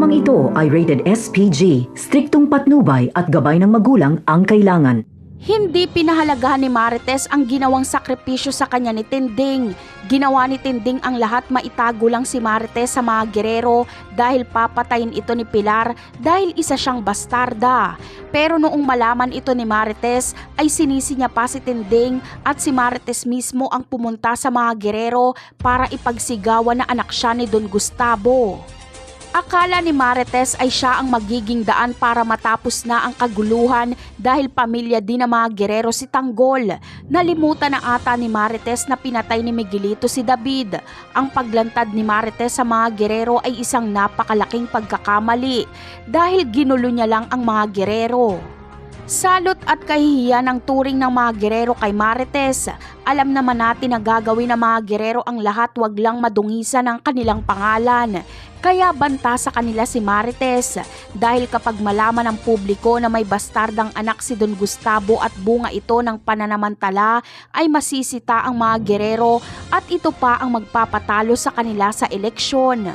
Programang ito ay rated SPG, striktong patnubay at gabay ng magulang ang kailangan. Hindi pinahalagahan ni Marites ang ginawang sakripisyo sa kanya ni Tinding. Ginawa ni Tinding ang lahat maitago lang si Marites sa mga gerero dahil papatayin ito ni Pilar dahil isa siyang bastarda. Pero noong malaman ito ni Marites ay sinisi niya pa si Tinding at si Marites mismo ang pumunta sa mga gerero para ipagsigawan na anak siya ni Don Gustavo. Akala ni Marites ay siya ang magiging daan para matapos na ang kaguluhan dahil pamilya din ng mga gerero si Tanggol. Nalimutan na ata ni Marites na pinatay ni Miguelito si David. Ang paglantad ni Marites sa mga gerero ay isang napakalaking pagkakamali dahil ginulo niya lang ang mga gerero. Salot at kahihiyan ng turing ng mga gerero kay Marites. Alam naman natin na gagawin ng mga gerero ang lahat, wag lang madungisan ang kanilang pangalan. Kaya banta sa kanila si Marites dahil kapag malaman ng publiko na may bastardang anak si Don Gustavo at bunga ito ng pananamantala ay masisita ang mga gerero at ito pa ang magpapatalo sa kanila sa eleksyon.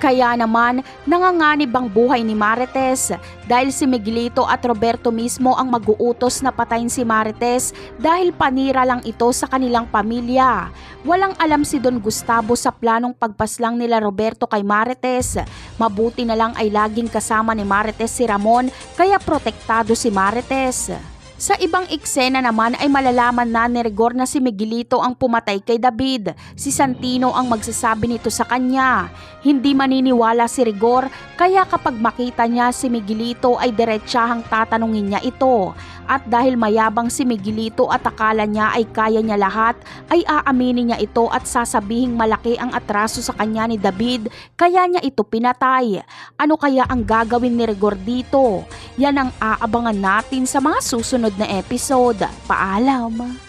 Kaya naman, nanganganib ang buhay ni Marites dahil si Miguelito at Roberto mismo ang mag-uutos na patayin si Marites dahil panira lang ito sa kanilang pamilya. Walang alam si Don Gustavo sa planong pagpaslang nila Roberto kay Marites. Mabuti na lang ay laging kasama ni Marites si Ramon kaya protektado si Marites. Sa ibang eksena naman ay malalaman na ni Rigor na si Miguelito ang pumatay kay David. Si Santino ang magsasabi nito sa kanya. Hindi maniniwala si Rigor kaya kapag makita niya si Miguelito ay diretsahang tatanungin niya ito. At dahil mayabang si Miguelito at akala niya ay kaya niya lahat, ay aaminin niya ito at sasabihing malaki ang atraso sa kanya ni David kaya niya ito pinatay. Ano kaya ang gagawin ni Rigor dito? Yan ang aabangan natin sa mga susunod na episode. Paalam!